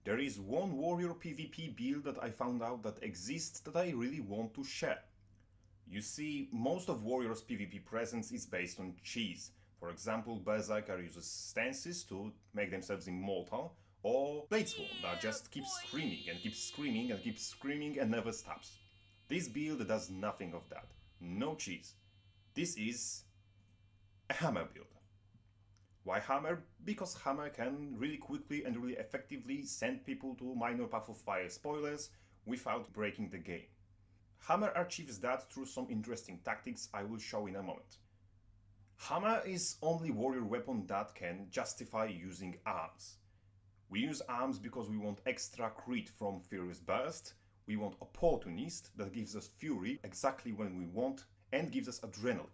there is one warrior PvP build that I found out that exists that I really want to share. You see, most of warriors PvP presence is based on cheese. For example, Berserker uses stances to make themselves immortal, or Bladesworn that just keeps screaming and keeps screaming and keeps screaming and never stops. This build does nothing of that. No cheese. This is a hammer build. Why hammer? Because hammer can really quickly and really effectively send people to minor path of fire spoilers without breaking the game. Hammer achieves that through some interesting tactics I will show in a moment. Hammer is only warrior weapon that can justify using arms. We use arms because we want extra crit from Furious Burst, we want Opportunist that gives us fury exactly when we want and gives us adrenaline,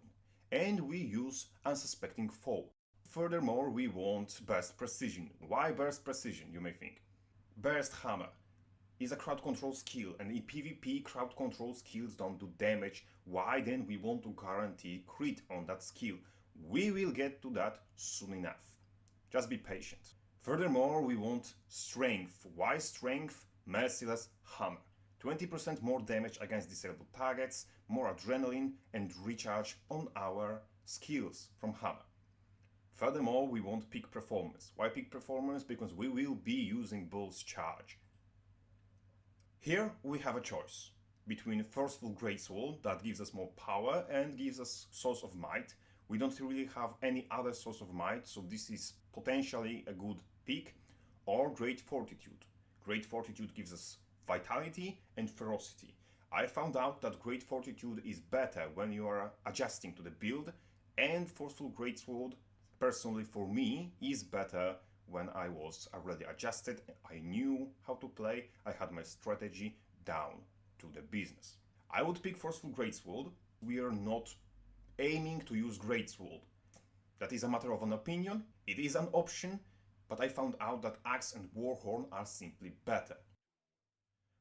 and we use Unsuspecting Foe. Furthermore, we want Burst Precision. Why Burst Precision, you may think? Burst Hammer is a crowd control skill, and in PvP crowd control skills don't do damage. Why then we want to guarantee crit on that skill? We will get to that soon enough. Just be patient. Furthermore, we want Strength. Why Strength? Merciless Hammer. 20% more damage against disabled targets, more adrenaline, and recharge on our skills from Hammer. Furthermore, we want Peak Performance. Why Peak Performance? Because we will be using Bull's Charge. Here we have a choice between Forceful Greatsword that gives us more power and gives us Source of Might. We don't really have any other source of might, so this is potentially a good pick, or Great Fortitude. Great Fortitude gives us vitality and ferocity. I found out that Great Fortitude is better when you are adjusting to the build, and Forceful Greatsword, personally for me, is better when I was already adjusted, I knew how to play, I had my strategy down to the business. I would pick Forceful Greatsword. We are not aiming to use Greatsword. That is a matter of an opinion, it is an option, but I found out that Axe and Warhorn are simply better.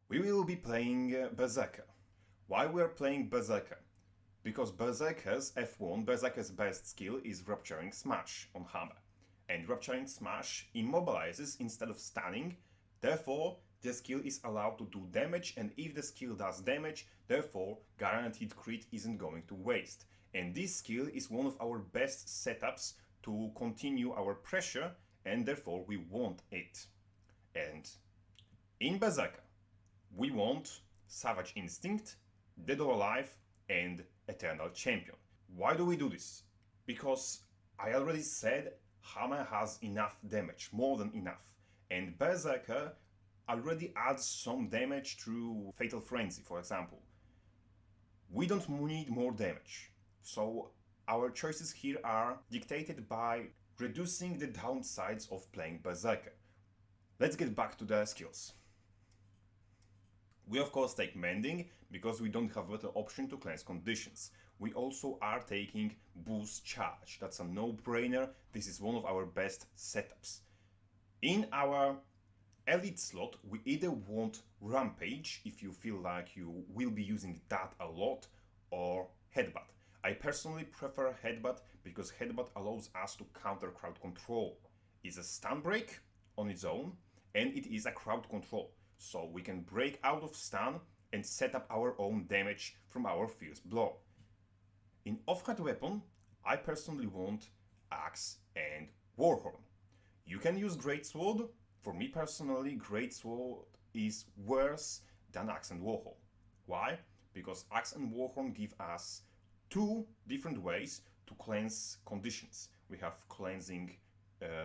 We will be playing Berserker. Why we are playing Berserker? Because Berserker's F1, Berserker's best skill is Rupturing Smash on Hammer. And Rupturing Smash immobilizes instead of stunning, therefore the skill is allowed to do damage, and if the skill does damage, therefore guaranteed crit isn't going to waste. And this skill is one of our best setups to continue our pressure, and therefore we want it. And in Berserker, we want Savage Instinct, Dead or Alive, and Eternal Champion. Why do we do this? Because I already said Hammer has enough damage, more than enough. And Berserker already adds some damage through Fatal Frenzy, for example. We don't need more damage. So our choices here are dictated by reducing the downsides of playing Berserker. Let's get back to the skills. We of course take Mending, because we don't have better option to cleanse conditions. We also are taking Bull's Charge. That's a no-brainer. This is one of our best setups. In our Elite slot, we either want Rampage, if you feel like you will be using that a lot, or Headbutt. I personally prefer Headbutt because Headbutt allows us to counter crowd control. It's a stun break on its own, and it is a crowd control. So we can break out of stun and set up our own damage from our Fierce Blow. In Offcut Weapon, I personally want Axe and Warhorn. You can use Greatsword. For me personally, Greatsword is worse than Axe and Warhorn. Why? Because Axe and Warhorn give us two different ways to cleanse conditions. We have cleansing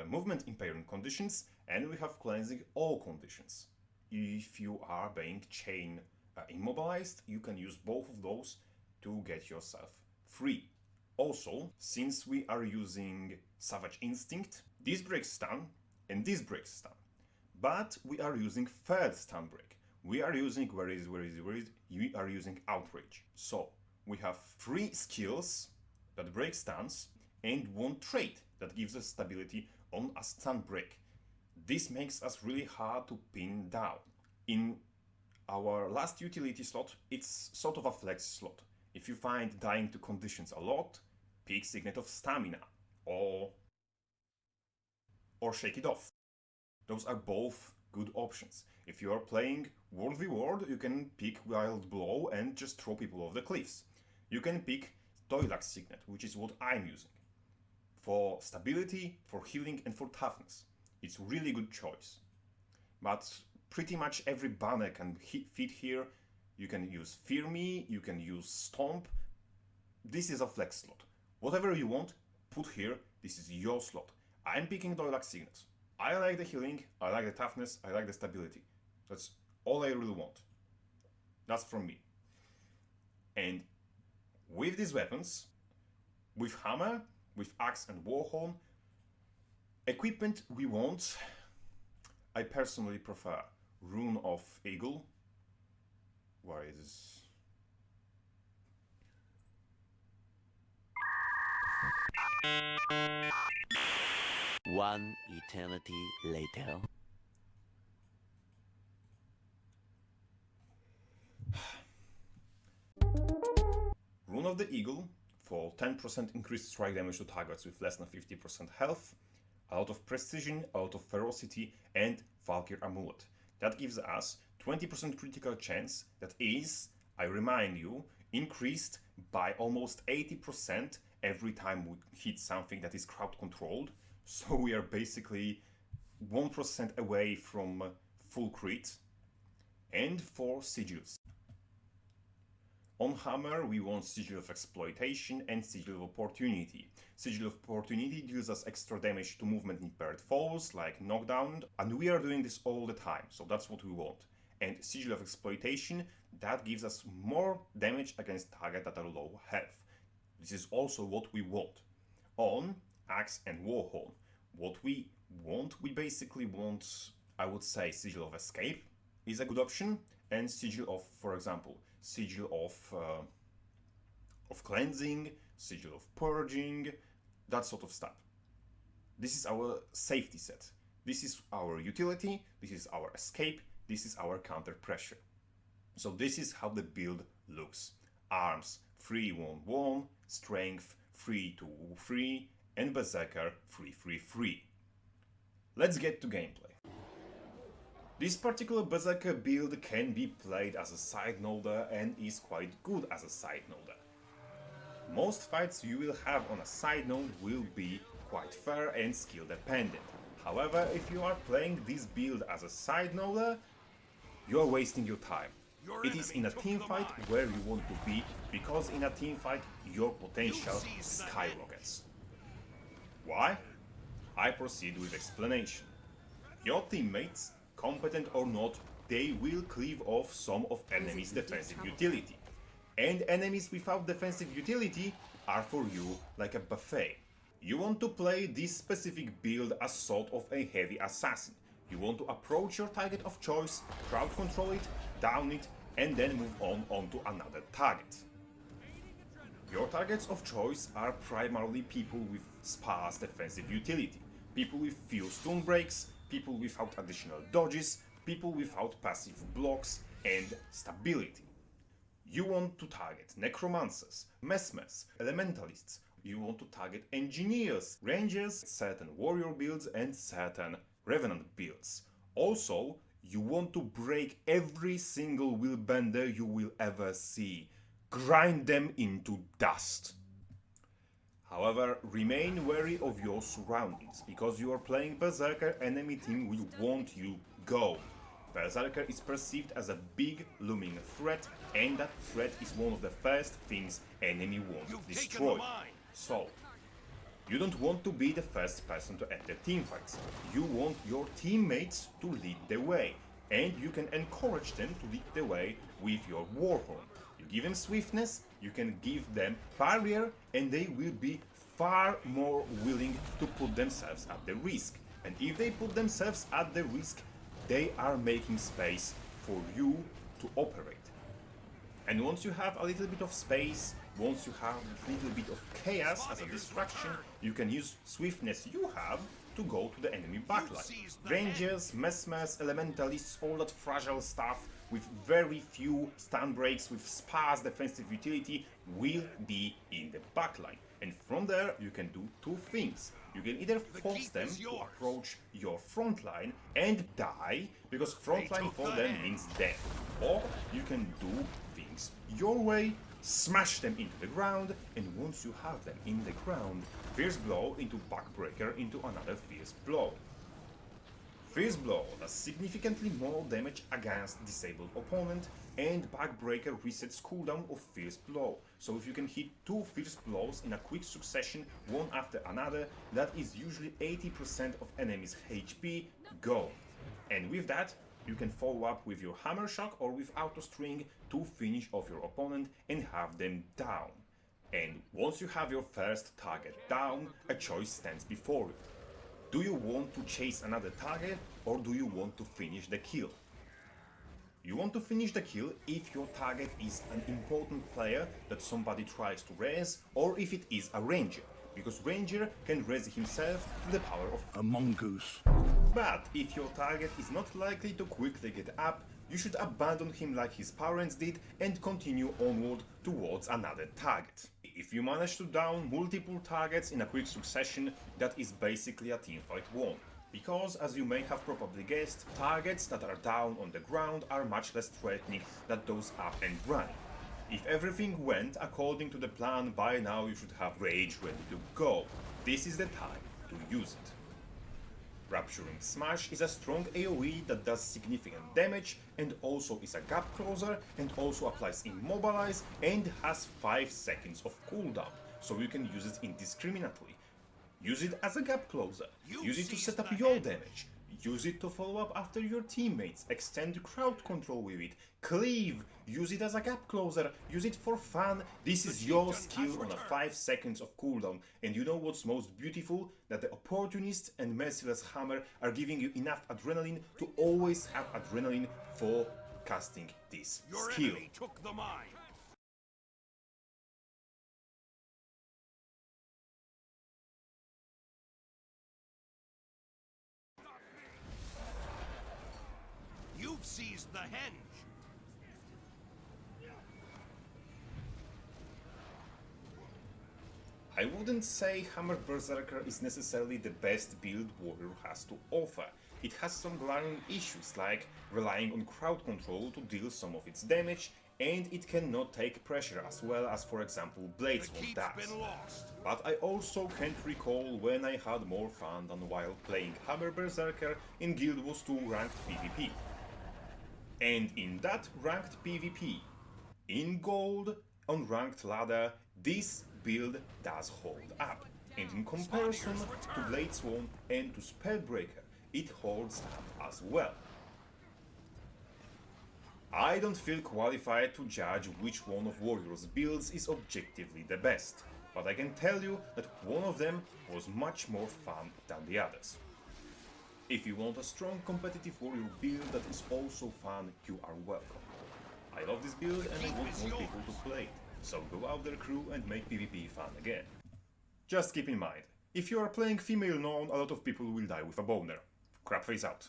movement impairing conditions, and we have cleansing all conditions. If you are being chain immobilized, you can use both of those to get yourself free. Also, since we are using Savage Instinct, this breaks stun and this breaks stun. But we are using third stun break. We are using, where is it? We are using Outrage. So, we have 3 skills that break stuns and 1 trait that gives us stability on a stun break. This makes us really hard to pin down. In our last utility slot, it's sort of a flex slot. If you find dying to conditions a lot, pick Signet of Stamina or Shake It Off. Those are both good options. If you are playing World v World, you can pick Wild Blow and just throw people off the cliffs. You can pick Toilax Signet, which is what I'm using. For stability, for healing, and for toughness. It's really good choice. But pretty much every banner can fit here. You can use Fear Me, you can use Stomp. This is a flex slot. Whatever you want, put here. This is your slot. I'm picking Toilax Signet. I like the healing, I like the toughness, I like the stability. That's all I really want. That's from me. And with these weapons, with Hammer, with Axe and Warhorn, equipment we want, I personally prefer Rune of Eagle. Where is... One eternity later. Rune of the Eagle for 10% increased strike damage to targets with less than 50% health, a lot of precision, a lot of ferocity, and Valkyr Amulet. That gives us 20% critical chance that is, I remind you, increased by almost 80% every time we hit something that is crowd controlled. So we are basically 1% away from full crit. And for sigils. On Hammer, we want Sigil of Exploitation and Sigil of Opportunity. Sigil of Opportunity deals us extra damage to movement impaired foes, like knockdown, and we are doing this all the time, so that's what we want. And Sigil of Exploitation, that gives us more damage against targets that are low health. This is also what we want. On Axe and Warhorn, what we want, we basically want, I would say, Sigil of Escape is a good option, and Sigil of, for example, Sigil of Cleansing, Sigil of Purging, that sort of stuff. This is our safety set. This is our utility, this is our escape, this is our counter pressure. So this is how the build looks. Arms 3-1-1, strength 3-3, and Berserker 3-3-3. Let's get to gameplay. This particular Berserker build can be played as a side noder and is quite good as a side noder. Most fights you will have on a side node will be quite fair and skill dependent. However, if you are playing this build as a side noder, you are wasting your time. It is in a team fight where you want to be, because in a team fight your potential skyrockets. Why? I proceed with explanation. Your teammates, competent or not, they will cleave off some of enemies' defensive utility. And enemies without defensive utility are for you like a buffet. You want to play this specific build as sort of a heavy assassin. You want to approach your target of choice, crowd control it, down it, and then move on to another target. Your targets of choice are primarily people with sparse defensive utility, people with few stun breaks, people without additional dodges, people without passive blocks and stability. You want to target necromancers, mesmers, elementalists. You want to target engineers, rangers, certain warrior builds and certain revenant builds. Also, you want to break every single willbender you will ever see. Grind them into dust. However, remain wary of your surroundings, because you are playing Berserker, enemy team will want you go. Berserker is perceived as a big looming threat, and that threat is one of the first things enemy want to destroy. So, you don't want to be the first person to enter teamfights. You want your teammates to lead the way, and you can encourage them to lead the way with your Warhorn. You give them swiftness, you can give them barrier, and they will be far more willing to put themselves at the risk. And if they put themselves at the risk, they are making space for you to operate. And once you have a little bit of space, once you have a little bit of chaos as a distraction, you can use swiftness you have to go to the enemy backline. Rangers, mesmers, elementalists, all that fragile stuff with very few stun breaks, with sparse defensive utility, will be in the backline. And from there, you can do two things. You can either force them to approach your front line and die, because frontline for them means death. Or you can do things your way, smash them into the ground, and once you have them in the ground, Fierce Blow into Backbreaker into another Fierce Blow. Fierce Blow does significantly more damage against disabled opponent, and Backbreaker resets cooldown of Fierce Blow. So if you can hit two Fierce Blows in a quick succession, one after another, that is usually 80% of enemies' HP gone. And with that, you can follow up with your Hammer Shock or with Auto String to finish off your opponent and have them down. And once you have your first target down, a choice stands before you. Do you want to chase another target, or do you want to finish the kill? You want to finish the kill if your target is an important player that somebody tries to res, or if it is a ranger, because ranger can res himself to the power of a mongoose. But if your target is not likely to quickly get up, you should abandon him like his parents did and continue onward towards another target. If you manage to down multiple targets in a quick succession, that is basically a teamfight won. Because, as you may have probably guessed, targets that are down on the ground are much less threatening than those up and running. If everything went according to the plan, by now you should have Rage ready to go. This is the time to use it. Rapturing Smash is a strong AoE that does significant damage and also is a gap closer and also applies Immobilize and has 5 seconds of cooldown, so you can use it indiscriminately. Use it as a gap closer, use it to set up your damage, use it to follow up after your teammates, extend crowd control with it, cleave, use it as a gap closer, use it for fun. This is your skill on a 5 seconds of cooldown, and you know what's most beautiful? That the Opportunist and Merciless Hammer are giving you enough adrenaline to always have adrenaline for casting this skill. Took the mine. You've seized the henge. I wouldn't say Hammer-Zerker is necessarily the best build Warrior has to offer. It has some glaring issues, like relying on crowd control to deal some of its damage, and it cannot take pressure as well as, for example, Blades one does. But I also can't recall when I had more fun than while playing Hammer-Zerker in Guild Wars 2 ranked PvP. And in that ranked PvP, in gold, on ranked ladder, this build does hold up, and in comparison to Blade Swan and to Spellbreaker, it holds up as well. I don't feel qualified to judge which one of Warrior's builds is objectively the best, but I can tell you that one of them was much more fun than the others. If you want a strong competitive Warrior build that is also fun, you are welcome. I love this build and I want more people to play it. So go out there, crew, and make PvP fun again. Just keep in mind, if you are playing female known, a lot of people will die with a boner. Crapface out.